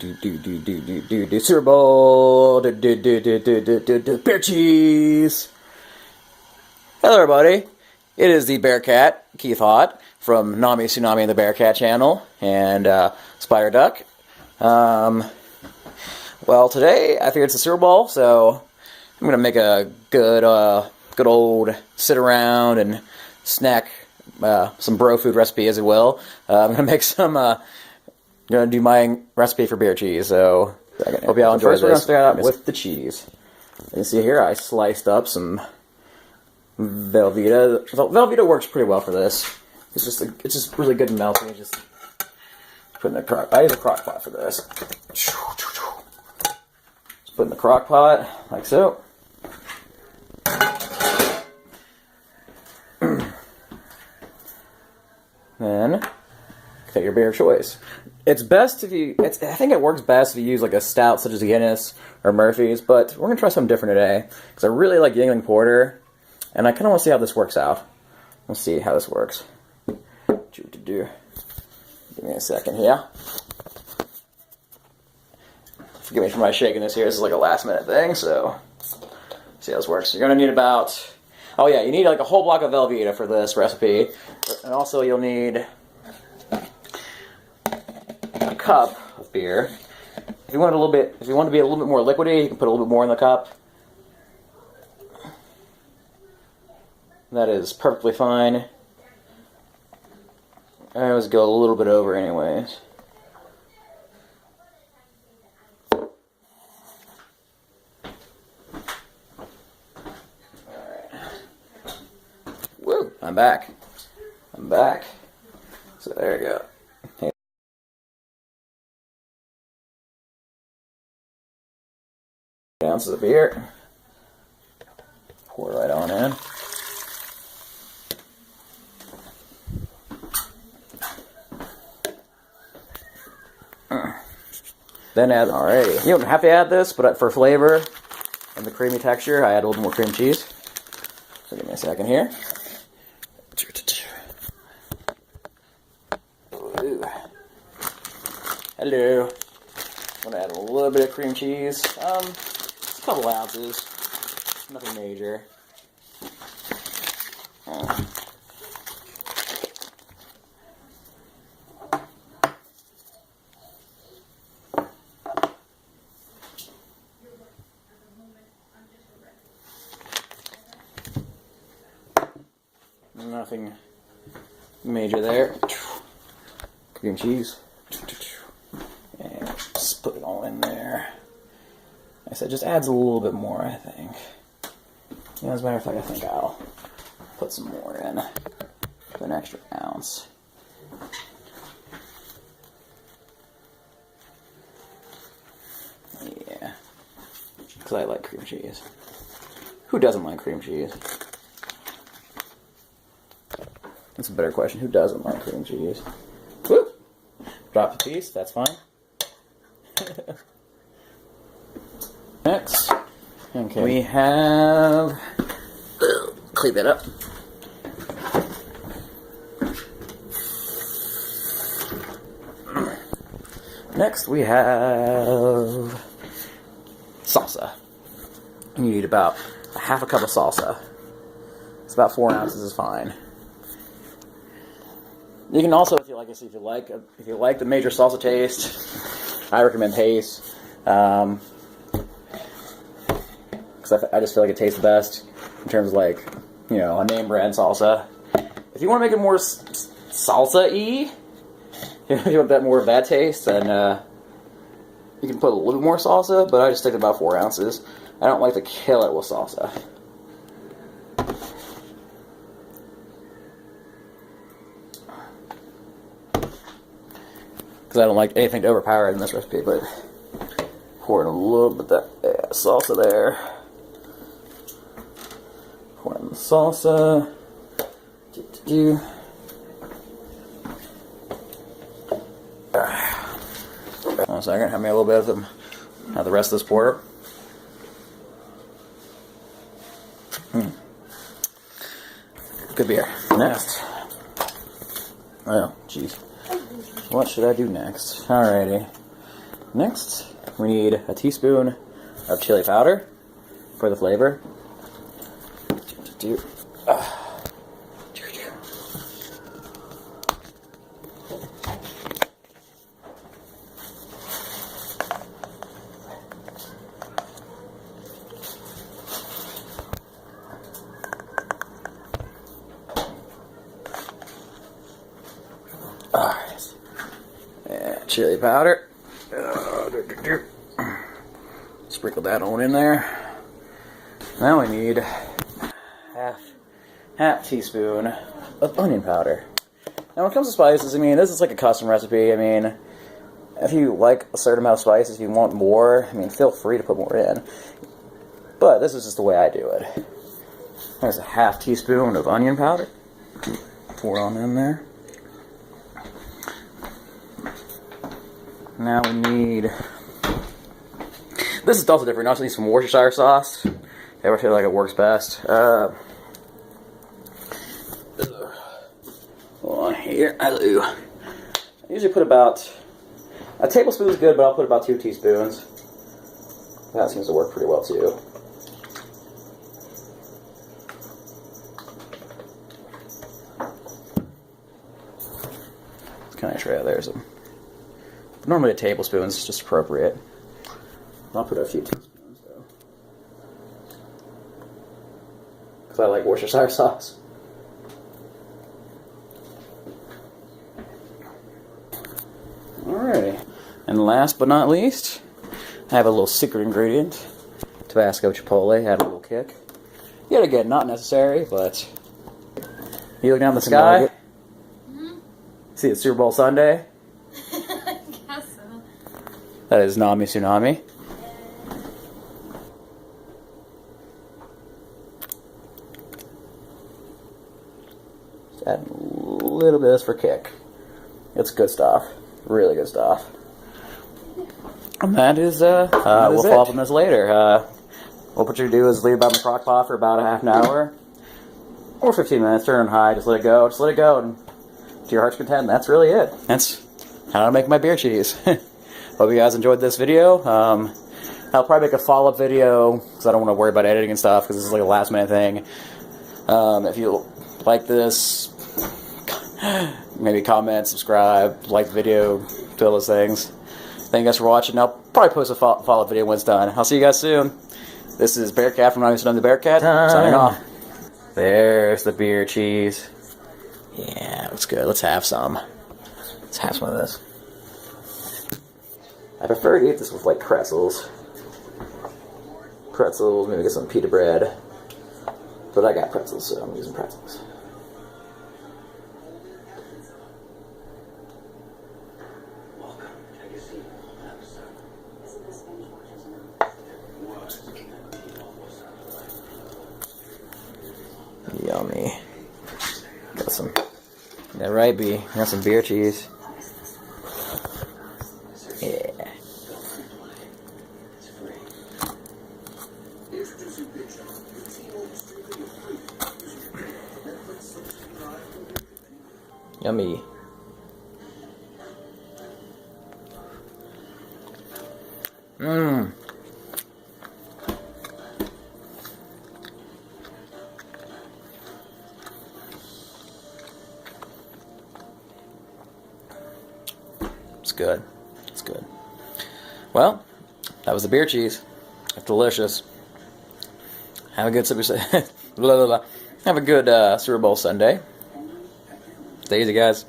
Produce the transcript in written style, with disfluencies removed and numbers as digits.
Super Bowl, bear cheese. Hello, everybody. It is the Bearcat, Keith Hott, from Nomi, Tsunami, and the Bearcat channel, and Spider Duck. Well, today I figured it's the Super Bowl, so I'm gonna make a good old sit around and snack, some bro food recipe, as it will. I'm gonna make some. Gonna do my recipe for beer cheese, so hope y'all enjoy this. First, we're gonna start out with the cheese. You can see here I sliced up some Velveeta. Velveeta works pretty well for this. It's just really good and melty. It's just put in the crock. I use a crock pot for this. Just put in the crock pot like so. Then take your beer of choice. It's best if you. I think it works best if you use like a stout such as Guinness or Murphy's. But we're gonna try something different today because I really like Yingling Porter, and I kind of want to see how this works out. Let's see how this works. Give me a second here. Forgive me for my shaking this here. This is like a last minute thing, so see how this works. You're gonna need about. Oh yeah, you need like a whole block of Velveeta for this recipe, and also you'll need a cup of beer. If you want to be a little bit more liquidy, you can put a little bit more in the cup. That is perfectly fine. I always go a little bit over anyways. Woo! I'm back. So there you go. Ounces of beer. Pour it right on in. Then add, alrighty. You don't have to add this, but for flavor and the creamy texture, I add a little more cream cheese. So give me a second here. Ooh. Hello. I'm gonna add a little bit of cream cheese. Just a couple ounces. Nothing major. Nothing major there. Cream cheese. And just put it all in there. Like I said, just adds a little bit more, I think. You know, as a matter of fact, I think I'll put some more in. Put an extra ounce. Yeah. Because I like cream cheese. Who doesn't like cream cheese? That's a better question. Who doesn't like cream cheese? Woo! Drop a piece, that's fine. Next, okay, we have. Clean that up. Next, we have salsa. You need about a half a cup of salsa. It's about 4 ounces is fine. You can also, if you like the major salsa taste, I recommend Pace. Because I just feel like it tastes the best in terms of like, you know, a name brand salsa. If you want to make it more salsa-y, if you want that more of that taste, then you can put a little bit more salsa, but I just stick to about 4 ounces. I don't like to kill it with salsa. Because I don't like anything to overpower it in this recipe, but pour in a little bit of that salsa there. Pour in the salsa. 1 second, have me a little bit of them. Have the rest of this pour. Good beer. Next. Oh, jeez. What should I do next? Alrighty. Next, we need a teaspoon of chili powder for the flavor. Alright, and chili powder. Sprinkle that on in there. Now we need half teaspoon of onion powder. Now when it comes to spices, I mean, this is like a custom recipe. I mean, if you like a certain amount of spices, if you want more, I mean, feel free to put more in. But this is just the way I do it. There's a half teaspoon of onion powder. Pour it on in there. Now we need... This is also different. I also need some Worcestershire sauce. I feel like it works best. Hold on here. I usually put about... A tablespoon is good, but I'll put about 2 teaspoons. That seems to work pretty well too. It's kind of try out there. Normally a tablespoon is just appropriate. I'll put a few teaspoons though, because I like Worcestershire sauce. Alrighty, and last but not least, I have a little secret ingredient: Tabasco chipotle. Add a little kick. Yet again, not necessary, but you look down the sky. Mm-hmm. See the Super Bowl Sunday. I guess so. That is Nomi Tsunami. Just add a little bit of this for kick. It's good stuff. Really good stuff. And that is, we'll follow up on this later. What you're do is leave it on the crock pot for about a half an hour. Or 15 minutes, turn on high, just let it go. Just let it go, and to your heart's content, that's really it. That's how to make my beer cheese. Hope you guys enjoyed this video. I'll probably make a follow-up video, because I don't want to worry about editing and stuff, because this is like a last-minute thing. If you like this, maybe comment, subscribe, like the video, do all those things. Thank you guys for watching. I'll probably post a follow-up video when it's done. I'll see you guys soon. This is Bearcat from Tsunami the Bearcat, signing off. There's the beer cheese. Yeah, looks good. Let's have some. Let's have some of this. I prefer to eat this with like pretzels. Pretzels, maybe get some pita bread. But I got pretzels, so I'm using pretzels. Yummy. Got some. Yeah, right, B. Got some beer cheese. Yeah. Yummy. Mmm. It's good. It's good. Well, that was the beer cheese. It's delicious. Have a good Have a good Super Bowl Sunday. Stay easy, guys.